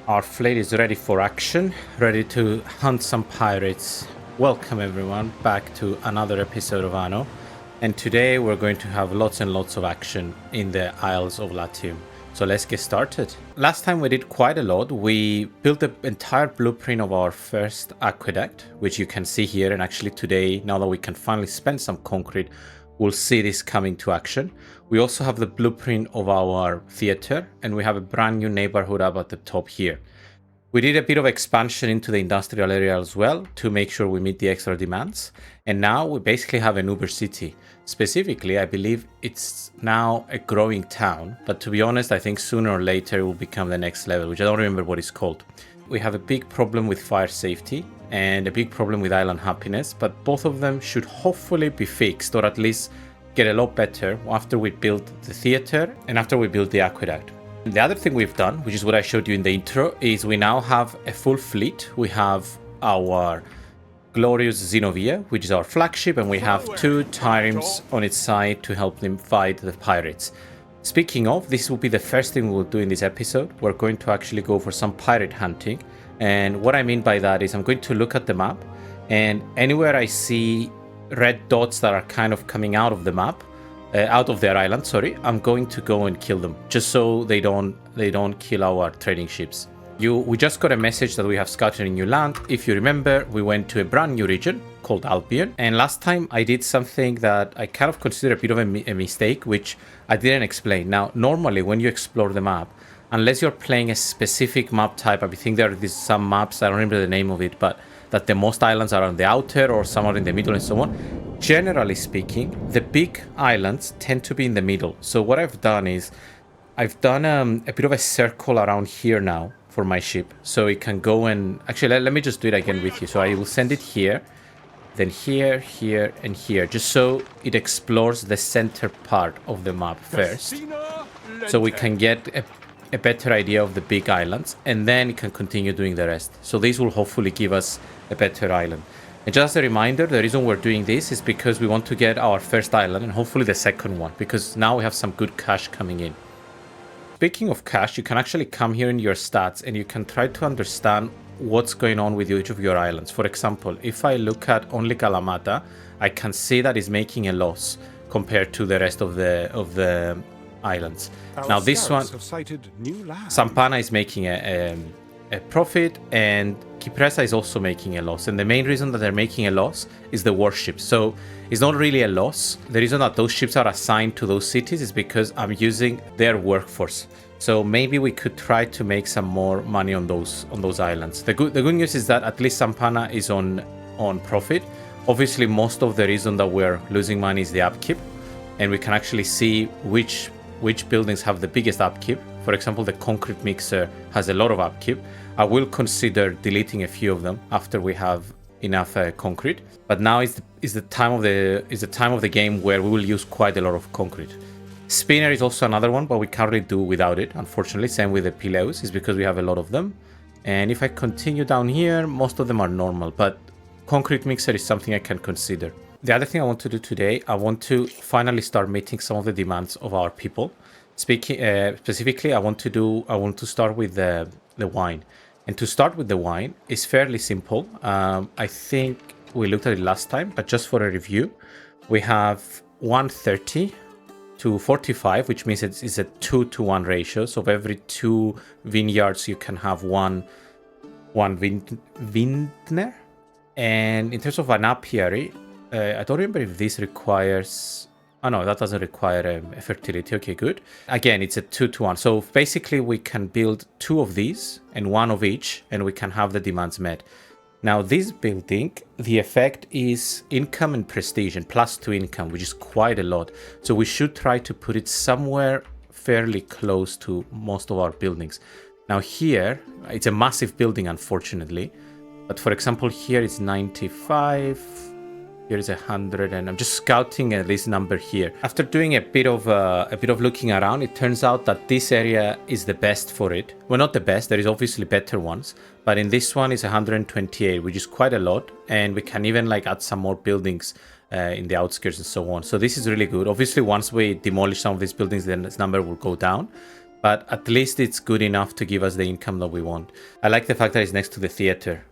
Our fleet is ready for action, ready to hunt some pirates. Welcome everyone back to another episode of Anno. And today we're going to have lots and lots of action in the Isles of Latium. So let's get started. Last time we did quite a lot. We built the entire blueprint of our first aqueduct, which you can see here. And actually today, now that we can finally spend some concrete, we'll see this coming to action. We also have the blueprint of our theater, and we have a brand new neighborhood up at the top here. We did a bit of expansion into the industrial area as well to make sure we meet the extra demands. And now we basically have an Uber city. Specifically, I believe it's now a growing town, but to be honest, I think sooner or later it will become the next level, which I don't remember what it's called. We have a big problem with fire safety and a big problem with island happiness, but both of them should hopefully be fixed, or at least get a lot better after we build the theater and after we build the aqueduct. The other thing we've done, which is what I showed you in the intro, is we now have a full fleet. We have our glorious Xenovia, which is our flagship, and we have two triremes on its side to help them fight the pirates. Speaking of, this will be the first thing we'll do in this episode. We're going to actually go for some pirate hunting. And what I mean by that is I'm going to look at the map, and anywhere I see red dots that are kind of coming out of the map, out of their island, sorry, I'm going to go and kill them, just so they don't kill our trading ships. We just got a message that we have scouted a new land. If you remember, we went to a brand new region called Albion, and last time I did something that I kind of consider a bit of a mistake, which I didn't explain. Now, normally when you explore the map, unless you're playing a specific map type, I think there are some maps, I don't remember the name of it, but that the most islands are on the outer or some are in the middle and so on. Generally speaking, the big islands tend to be in the middle. So what I've done is I've done a bit of a circle around here now for my ship, so it can go and actually let me just do it again with you. So I will send it here, then here, here, and here, just so it explores the center part of the map first, so we can get a better idea of the big islands, and then it can continue doing the rest. So this will hopefully give us a better island. And just a reminder, the reason we're doing this is because we want to get our first island and hopefully the second one, because now we have some good cash coming in. Speaking of cash, you can actually come here in your stats and you can try to understand what's going on with each of your islands. For example, if I look at only Kalamata, I can see that it's making a loss compared to the rest of the islands. Now this one, Sampana is making a profit, and Kypressa is also making a loss, and the main reason that they're making a loss is the warships. So it's not really a loss. The reason that those ships are assigned to those cities is because I'm using their workforce. So maybe we could try to make some more money on those islands. The good news is that at least Sampana is on profit. Obviously, most of the reason that we're losing money is the upkeep, and we can actually see which buildings have the biggest upkeep. For example, the concrete mixer has a lot of upkeep. I will consider deleting a few of them after we have enough concrete. But now is the time of the game where we will use quite a lot of concrete. Spinner is also another one, but we can't really do without it, unfortunately. Same with the Pileus, is because we have a lot of them. And if I continue down here, most of them are normal, but concrete mixer is something I can consider. The other thing I want to do today, I want to finally start meeting some of the demands of our people. Specifically, I want to start with the wine. And to start with the wine is fairly simple. I think we looked at it last time, but just for a review, we have 130 to 45, which means it's a 2-to-1 ratio. So of every 2 vineyards, you can have one vintner. And in terms of an apiary, I don't remember if this requires... Oh no, that doesn't require a fertility. Okay, good. Again, it's a 2-to-1. So basically we can build 2 of these and 1 of each, and we can have the demands met. Now this building, the effect is income and prestige, and +2 income, which is quite a lot. So we should try to put it somewhere fairly close to most of our buildings. Now here, it's a massive building, unfortunately. But for example, here it's 95... Here is 100, and I'm just scouting this number here. After doing a bit of looking around, it turns out that this area is the best for it. Well, not the best. There is obviously better ones, but in this one is 128, which is quite a lot, and we can even add some more buildings in the outskirts and so on. So this is really good. Obviously, once we demolish some of these buildings, then this number will go down. but at least it's good enough to give us the income that we want. I like the fact that it's next to the theater,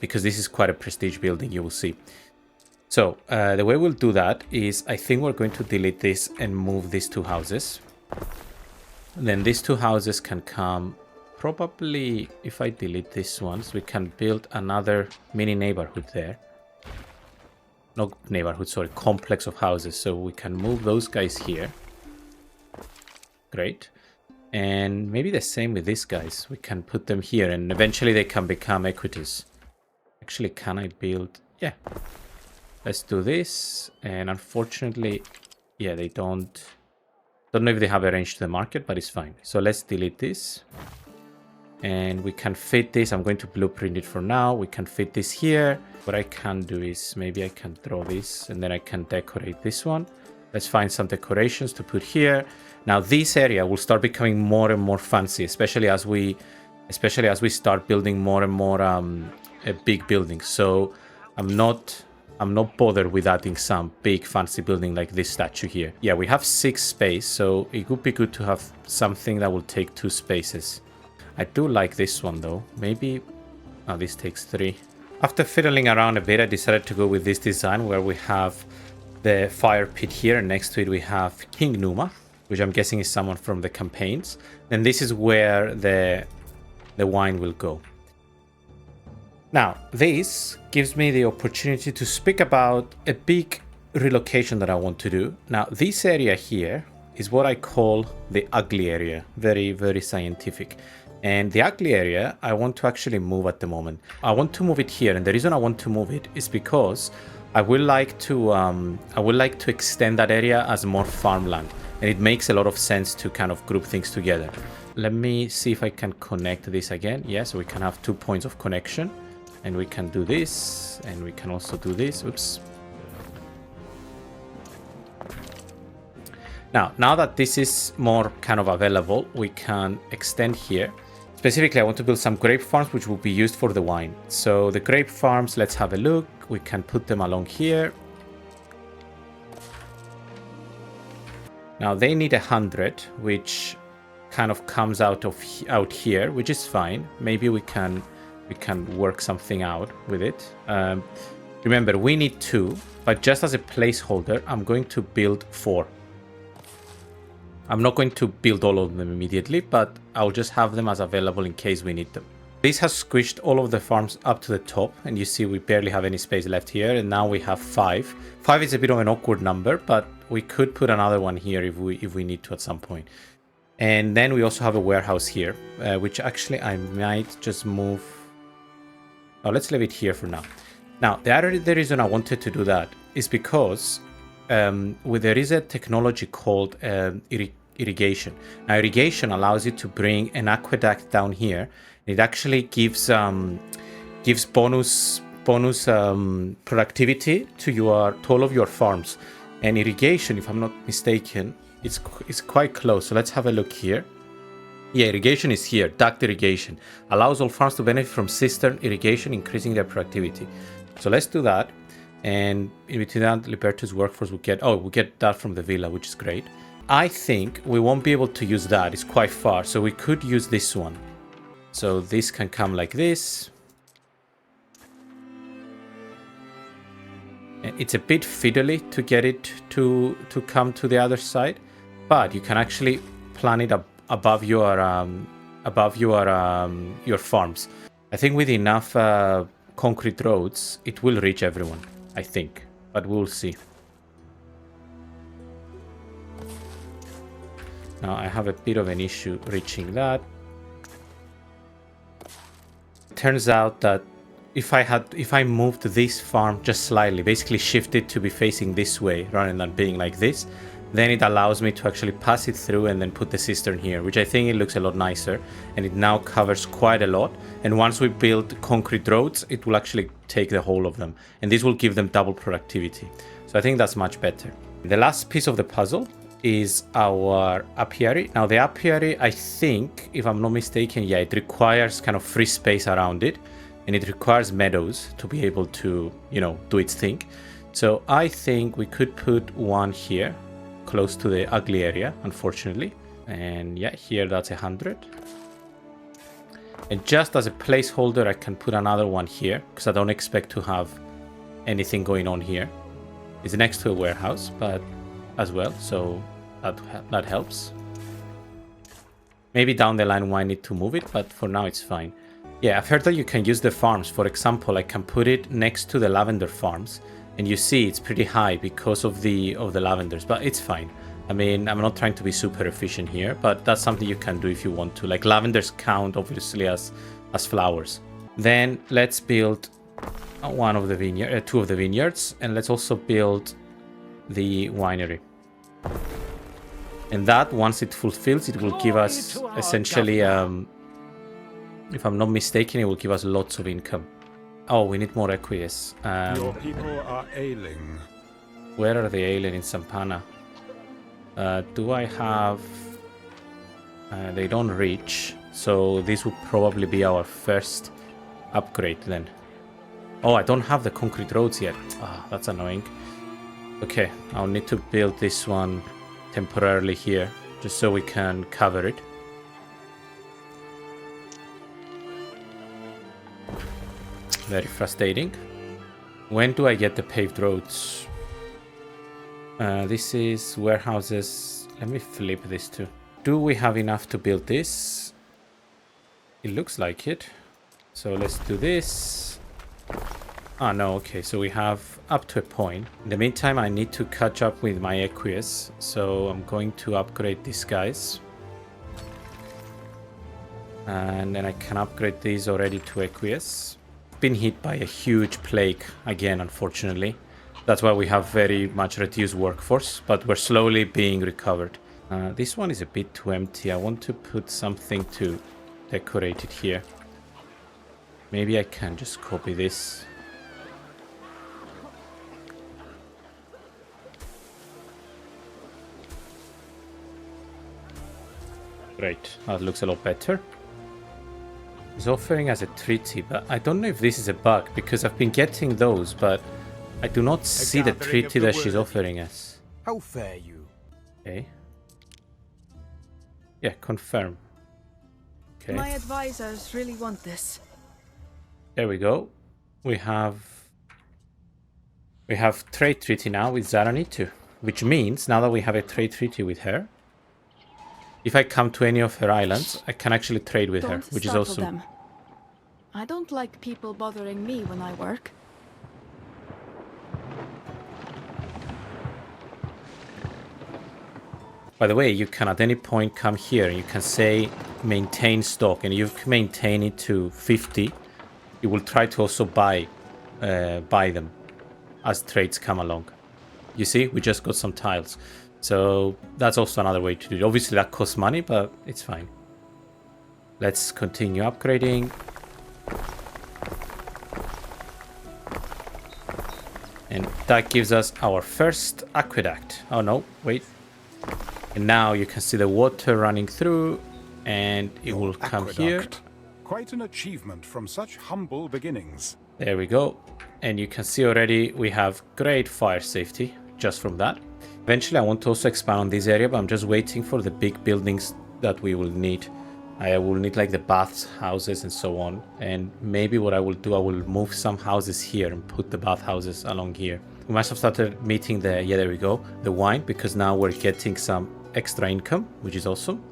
because this is quite a prestige building, you will see. So the way we'll do that is, I think we're going to delete this and move these two houses. And then these two houses can come, probably, if I delete these ones, we can build another mini neighborhood there. No neighborhood, sorry, complex of houses. So we can move those guys here. Great. And maybe the same with these guys. We can put them here and eventually they can become equities. Actually, can I build? Yeah. Let's do this. And unfortunately, yeah, they don't know if they have a range to the market, but it's fine. So let's delete this. And we can fit this. I'm going to blueprint it for now. We can fit this here. What I can do is maybe I can draw this and then I can decorate this one. Let's find some decorations to put here. Now this area will start becoming more and more fancy, especially as we start building more and more big buildings. So I'm not bothered with adding some big fancy building like this statue here. Yeah, we have 6 space, so it would be good to have something that will take 2 spaces. I do like this one though. Maybe this takes 3. After fiddling around a bit, I decided to go with this design where we have the fire pit here, and next to it we have King Numa, which I'm guessing is someone from the campaigns. And this is where the wine will go. Now, this gives me the opportunity to speak about a big relocation that I want to do. Now, this area here is what I call the ugly area. Very, very scientific. And the ugly area, I want to actually move at the moment. I want to move it here, and the reason I want to move it is because I would like to extend that area as more farmland, and it makes a lot of sense to kind of group things together. Let me see if I can connect this again. Yeah, so we can have 2 points of connection, and we can do this, and we can also do this. Oops. Now that this is more kind of available, we can extend here. Specifically, I want to build some grape farms, which will be used for the wine. So the grape farms, let's have a look. We can put them along here. Now they need 100, which kind of comes out here, which is fine. Maybe we can work something out with it. Remember, we need 2, but just as a placeholder, I'm going to build 4. I'm not going to build all of them immediately, but I'll just have them as available in case we need them. This has squished all of the farms up to the top, and you see we barely have any space left here, and now we have 5. 5 is a bit of an awkward number, but we could put another one here if we need to at some point. And then we also have a warehouse here, which actually I might just move. Oh, let's leave it here for now. Now, the reason I wanted to do that is because there is a technology called irrigation. Now, irrigation allows you to bring an aqueduct down here. It actually gives bonus productivity to all of your farms. And irrigation, if I'm not mistaken, it's quite close. So let's have a look here. Yeah, irrigation is here. Duct irrigation allows all farms to benefit from cistern irrigation, increasing their productivity. So let's do that. And in between that, Liberto's workforce will get that from the villa, which is great. I think we won't be able to use that. It's quite far. So we could use this one. So this can come like this. And it's a bit fiddly to get it to come to the other side, but you can actually plan it above your farms. I think with enough concrete roads, it will reach everyone. I think, but we'll see. Now I have a bit of an issue reaching that. It turns out that if I moved this farm just slightly, basically shifted to be facing this way rather than being like this, then it allows me to actually pass it through and then put the cistern here, which I think it looks a lot nicer, and it now covers quite a lot. And once we build concrete roads, it will actually take the whole of them, and this will give them double productivity. So I think that's much better. The last piece of the puzzle is our apiary. Now the apiary, I think, if I'm not mistaken, yeah, it requires kind of free space around it, and it requires meadows to be able to, do its thing. So I think we could put one here, close to the ugly area, unfortunately. And yeah, here that's 100. And just as a placeholder, I can put another one here because I don't expect to have anything going on here. It's next to a warehouse, but as well, so that helps. Maybe down the line I need to move it, but for now it's fine. Yeah, I've heard that you can use the farms. For example, I can put it next to the lavender farms, and you see it's pretty high because of the lavenders, but it's fine. I mean, I'm not trying to be super efficient here, but that's something you can do if you want to. Like, lavenders count obviously as flowers. Then let's build one of the two of the vineyards, and let's also build the winery. And that, once it fulfills, it will give us essentially, if I'm not mistaken, it will give us lots of income. Oh, we need more equies. Your people are ailing. Where are they ailing in Sampana? Do I have... they don't reach, so this will probably be our first upgrade then. Oh, I don't have the concrete roads yet. Ah, that's annoying. Okay, I'll need to build this one temporarily here, just so we can cover it. Very frustrating. When do I get the paved roads? This is warehouses. Let me flip this too. Do we have enough to build this? It looks like it. So let's do this. Ah, no, okay, so we have up to a point. In the meantime, I need to catch up with my equies, so I'm going to upgrade these guys. And then I can upgrade these already to equies. Been hit by a huge plague again, unfortunately. That's why we have very much reduced workforce, but we're slowly being recovered. This one is a bit too empty. I want to put something to decorate it here. Maybe I can just copy this. Great, that looks a lot better. He's offering us a treaty, but I don't know if this is a bug, because I've been getting those, but I do not see the treaty that she's offering us. How fare you? Okay. Yeah, confirm. Okay. My advisors really want this. There we go. We have trade treaty now with Zaranitu, which means now that we have a trade treaty with her, if I come to any of her islands, I can actually trade with her, which is awesome. Them. I don't like people bothering me when I work. By the way, you can at any point come here and you can say maintain stock, and you maintain it to 50. You will try to also buy them as trades come along. You see, we just got some tiles. So that's also another way to do it. Obviously that costs money, but it's fine. Let's continue upgrading. And that gives us our first aqueduct. Oh no, wait. And now you can see the water running through, and it will come here. Quite an achievement from such humble beginnings. There we go. And you can see already we have great fire safety just from that. Eventually I want to also expand on this area, but I'm just waiting for the big buildings that we will need. I will need like the baths, houses and so on. And maybe what I will do, I will move some houses here and put the bathhouses along here. We must have started meeting the, yeah, there we go, the wine, because now we're getting some extra income, which is awesome.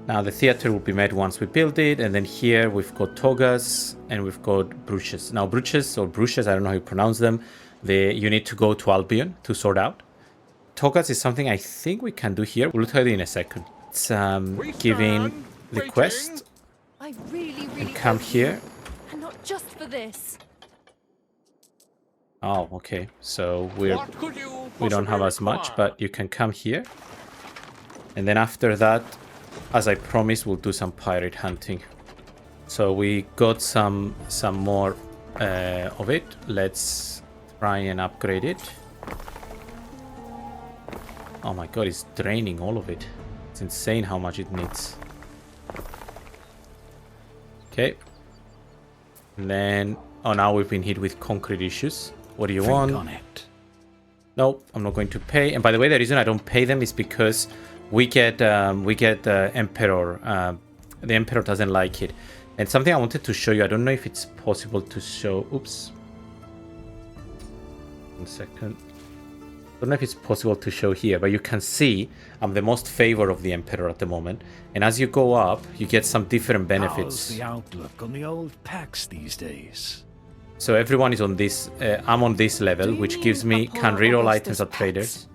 Now the theater will be made once we build it, and then here we've got togas and we've got brooches. Now brooches or brooches, I don't know how you pronounce them. You need to go to Albion to sort out. Togas is something I think we can do here. We'll tell you in a second. It's giving the quest. I really and come here. And not just for this. Oh, okay. So we don't have as much, but you can come here. And then after that, as I promised, we'll do some pirate hunting. So we got some more of it. Let's try and upgrade it. Oh my god, it's draining all of it. It's insane how much it needs. Okay. And then, oh, now we've been hit with concrete issues. What do you want? On it. Nope, I'm not going to pay. And by the way, the reason I don't pay them is because we get Emperor. The Emperor doesn't like it. And something I wanted to show you. I don't know if it's possible to show. Oops. 1 second. I don't know if it's possible to show here, but you can see I'm the most favor of the Emperor at the moment. And as you go up, you get some different benefits. How's the outlook on the old packs these days? So everyone is on this. I'm on this level, which gives me can reroll items at traders.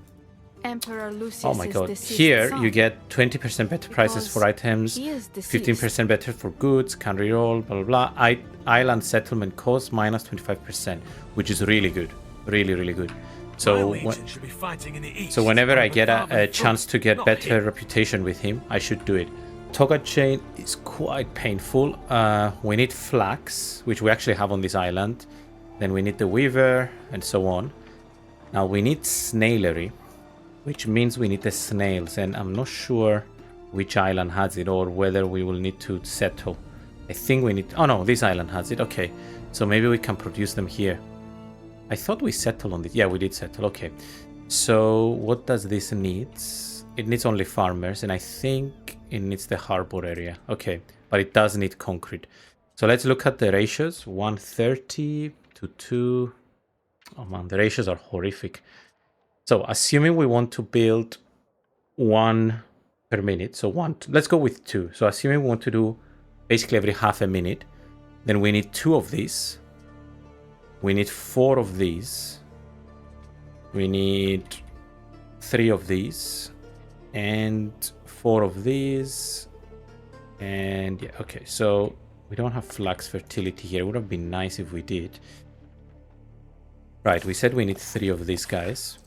Emperor Lucius Oh my god. Here you get 20% better prices for items, 15% better for goods, can reroll, blah blah blah. Island settlement cost minus 25%, which is really good. Really, really good. So, whenever I get a chance to get better reputation with him, I should do it. Toga chain is quite painful. We need flax, which we actually have on this island. Then we need the weaver, and so on. Now we need snailery, which means we need the snails, and I'm not sure which island has it or whether we will need to settle. I think we need... Oh no, this island has it. Okay, so maybe we can produce them here. I thought we settled on this. Yeah, we did settle. Okay. So what does this need? It needs only farmers, and I think it needs the harbor area. Okay, but it does need concrete. So let's look at the ratios. 130 to 2. Oh man, the ratios are horrific. So assuming we want to build 1 per minute. So let's go with 2. So assuming we want to do basically every half a minute, then we need 2 of these. We need 4 of these. We need 3 of these. And 4 of these. And yeah, okay. So we don't have flax fertility here. It would have been nice if we did. Right, we said we need 3 of these guys.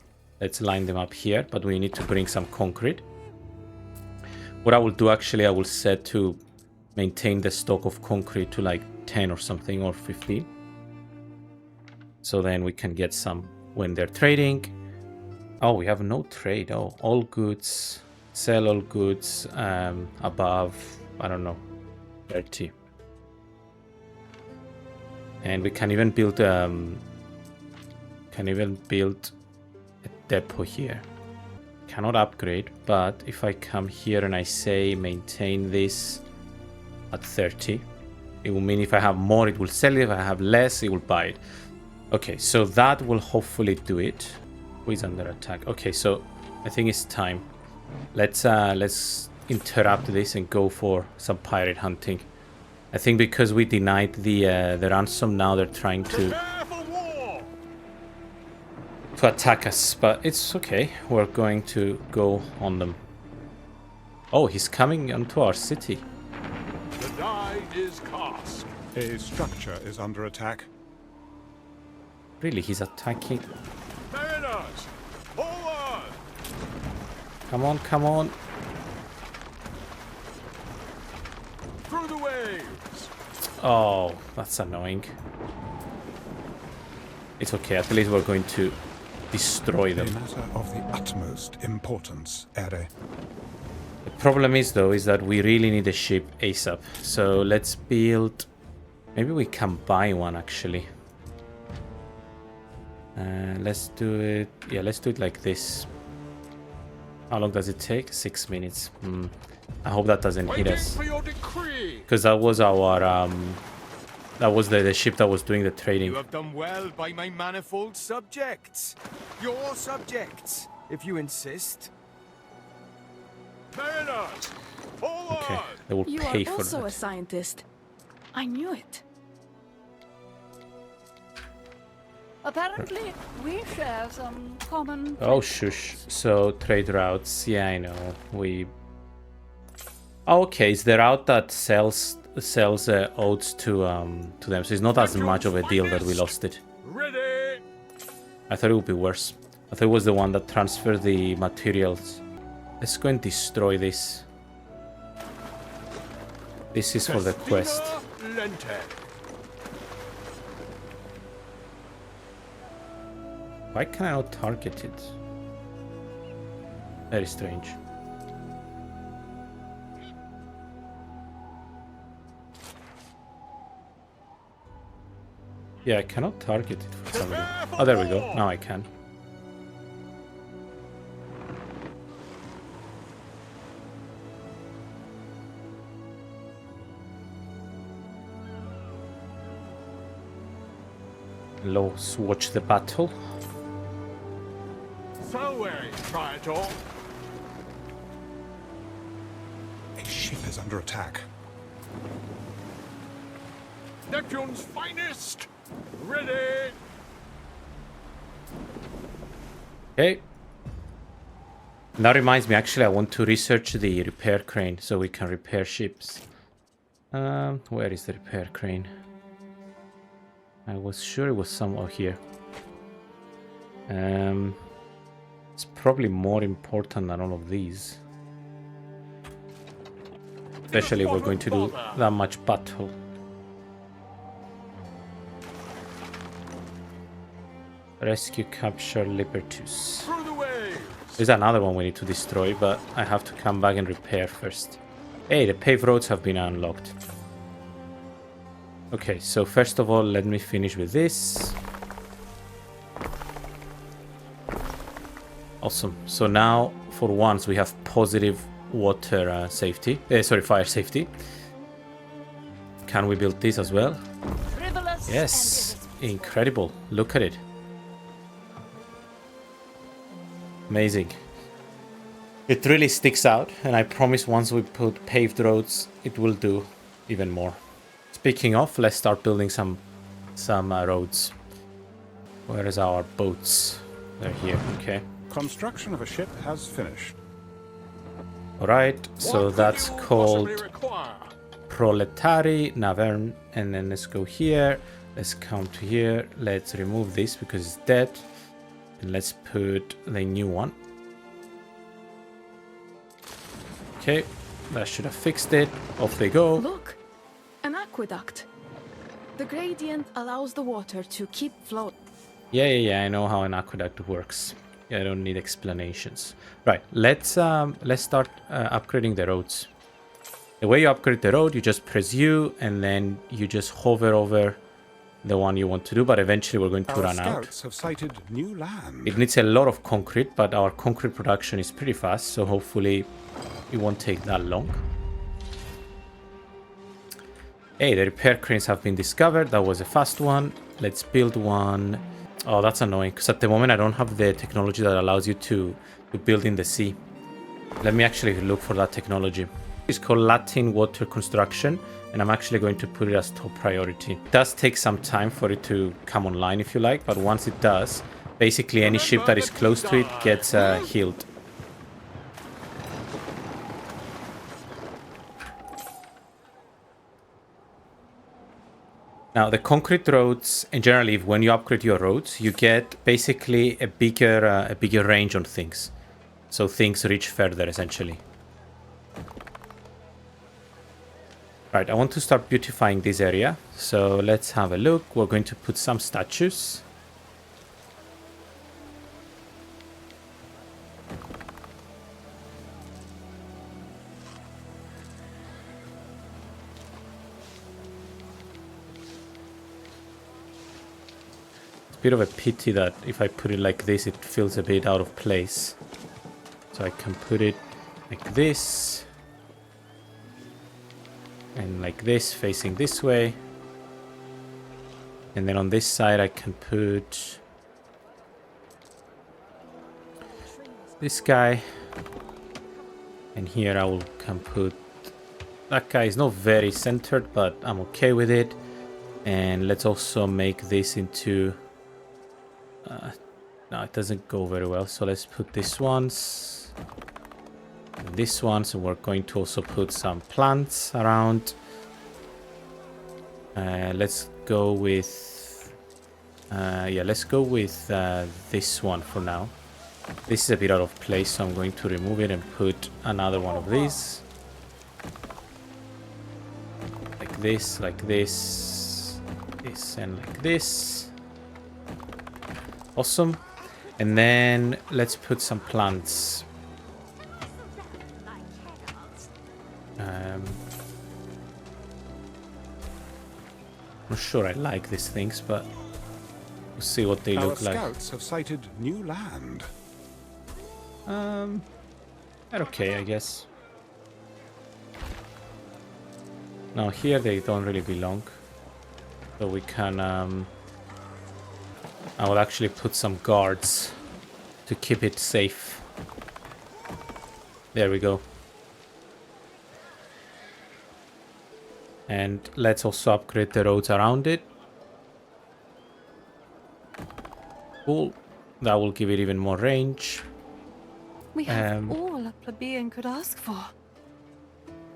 Let's line them up here. But we need to bring some concrete. What I will do actually, I will set to maintain the stock of concrete to like 10 or something, or 15. So then we can get some when they're trading. Oh, we have no trade. Oh, all goods. Sell all goods above, I don't know, 30. And we can even build a depot here. Cannot upgrade, but if I come here and I say maintain this at 30, it will mean if I have more, it will sell it. If I have less, it will buy it. Okay, so that will hopefully do it. Who is under attack? Okay, so I think it's time. Let's interrupt this and go for some pirate hunting. I think because we denied the ransom, now they're trying to attack us, but it's okay. We're going to go on them. Oh, he's coming onto our city. The die is cast. A structure is under attack. Really, he's attacking. Mariners, forward! Come on, come on. Through the waves! Oh, that's annoying. It's okay, at least we're going to destroy them. A matter of the utmost importance, Ere. The problem is, though, is that we really need a ship ASAP. So let's build... Maybe we can buy one, actually. Let's do it... Yeah, let's do it like this. How long does it take? 6 minutes. I hope that doesn't hit us. Because that was our... that was the ship that was doing the trading. You have done well by my manifold subjects. Your subjects, if you insist. Mariners, forward! Okay, they will You pay are for also a that. scientist. I knew it. Apparently, we share some common... Oh, shush. So, trade routes. Yeah, I know. We... Oh, okay, it's the route that sells oats to them. So it's not as much of a deal that we lost it. Ready! I thought it would be worse. I thought it was the one that transferred the materials. Let's go and destroy this. This is for the quest. Lente. Why can I not target it? Very strange. Yeah, I cannot target it for some reason. Oh, there we go. Now I can. Let's watch the battle. So way, Triator. A ship is under attack. Neptune's finest. Ready. Okay. That reminds me, actually, I want to research the repair crane so we can repair ships. Where is the repair crane? I was sure it was somewhere here. It's probably more important than all of these. Especially if we're going to do that much battle. Rescue, capture, Libertus. Through the waves. There's another one we need to destroy, but I have to come back and repair first. Hey, the paved roads have been unlocked. Okay, so first of all, let me finish with this. Awesome. So now, for once, we have positive water safety. Fire safety. Can we build this as well? Frivolous Yes. and Incredible. Look at it. Amazing. It really sticks out, and I promise once we put paved roads, it will do even more. Speaking of, let's start building some roads. Where is our boats? They're here. Okay. Construction of a ship has finished. All right. So What that's could you called possibly require? Proletari Navern, and then let's go here. Let's come to here. Let's remove this because it's dead, and let's put the new one. Okay, that should have fixed it. Off they go. Look, an aqueduct. The gradient allows the water to keep flowing. Yeah. I know how an aqueduct works. Yeah, I don't need explanations. Right, let's start upgrading the roads. The way you upgrade the road, you just press U, and then you just hover over the one you want to do. But eventually, we're going to Our run out. scouts have sighted new land. It needs a lot of concrete, but our concrete production is pretty fast, so hopefully it won't take that long. Hey, the repair cranes have been discovered. That was a fast one. Let's build one. Oh, that's annoying, because at the moment I don't have the technology that allows you to build in the sea. Let me actually look for that technology. It's called Latin Water Construction, and I'm actually going to put it as top priority. It does take some time for it to come online, if you like, but once it does, basically any ship that is close to it gets healed. Now, the concrete roads, and generally, when you upgrade your roads, you get basically a bigger range on things. So things reach further, essentially. Right, I want to start beautifying this area. So let's have a look. We're going to put some statues. Bit of a pity that if I put it like this, it feels a bit out of place. So I can put it like this. And like this, facing this way. And then on this side, I can put this guy. And here I can put that guy. Is not very centered, but I'm okay with it. And let's also make this into... no, it doesn't go very well. So let's put this ones. And this one. So we're going to also put some plants around. Let's go with... let's go with this one for now. This is a bit out of place, so I'm going to remove it and put another one of these. Like this, this, and like this. Awesome. And then let's put some plants. I'm not sure I like these things, but we'll see what they look like. Our scouts have sighted new land. They're okay, I guess. Now here they don't really belong, so we can I will actually put some guards to keep it safe. There we go. And let's also upgrade the roads around it. Cool. That will give it even more range. We have all a plebeian could ask for.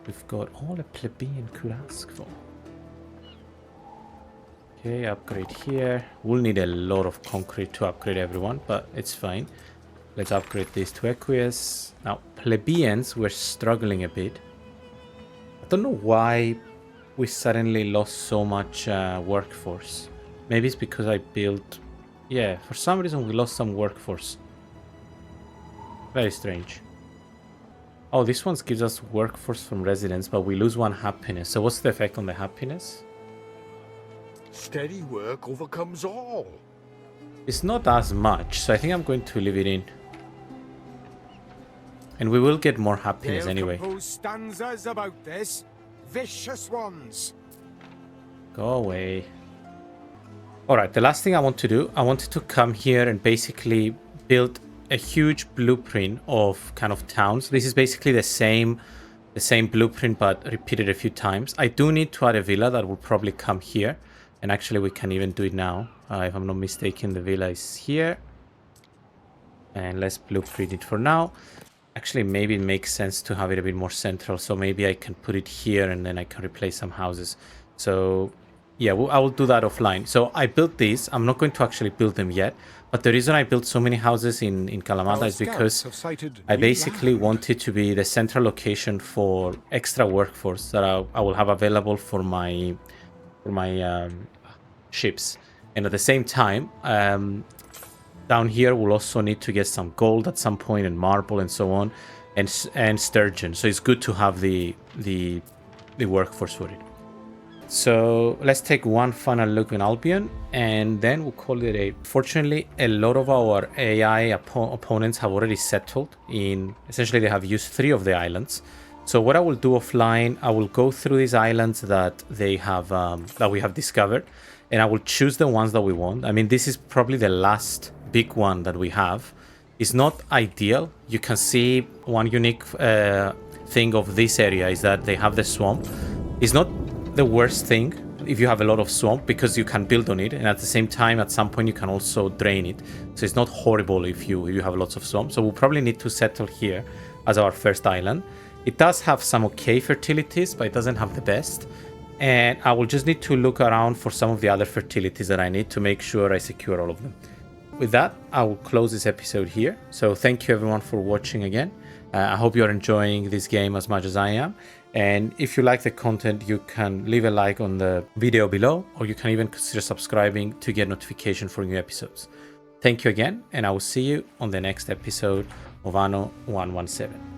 We've got all a plebeian could ask for. Okay, upgrade here. We'll need a lot of concrete to upgrade everyone, but it's fine. Let's upgrade this to Equius. Now, plebeians, we're struggling a bit. I don't know why we suddenly lost so much workforce. Maybe it's because I built... Yeah, for some reason we lost some workforce. Very strange. Oh, this one gives us workforce from residents, but we lose 1 happiness. So what's the effect on the happiness? Steady work overcomes all. It's not as much, so I think I'm going to leave it in. And we will get more happiness anyway. Compose stanzas about this. Vicious ones. Go away. Alright, the last thing I want to do, I wanted to come here and basically build a huge blueprint of kind of towns. This is basically the same blueprint but repeated a few times. I do need to add a villa that will probably come here. And actually we can even do it now. If I'm not mistaken, the villa is here. And let's blueprint it for now. Actually, maybe it makes sense to have it a bit more central. So maybe I can put it here and then I can replace some houses. So yeah, I will do that offline. So I built these. I'm not going to actually build them yet. But the reason I built so many houses in Kalamata is because I basically wanted to be the central location for extra workforce that I will have available for my ships. And at the same time, down here we'll also need to get some gold at some point and marble and so on, and sturgeon. So it's good to have the workforce for it. So let's take one final look in Albion and then we'll call it a... Fortunately, a lot of our AI opponents have already settled in... Essentially, they have used 3 of the islands. So what I will do offline, I will go through these islands that they have that we have discovered, and I will choose the ones that we want. I mean, this is probably the last big one that we have. It's not ideal. You can see one unique thing of this area is that they have the swamp. It's not the worst thing if you have a lot of swamp because you can build on it, and at the same time at some point you can also drain it. So it's not horrible if you have lots of swamp. So we'll probably need to settle here as our first island. It does have some okay fertilities, but it doesn't have the best. And I will just need to look around for some of the other fertilities that I need to make sure I secure all of them. With that, I will close this episode here. So thank you everyone for watching again. I hope you're enjoying this game as much as I am. And if you like the content, you can leave a like on the video below, or you can even consider subscribing to get notification for new episodes. Thank you again, and I will see you on the next episode of Anno 117.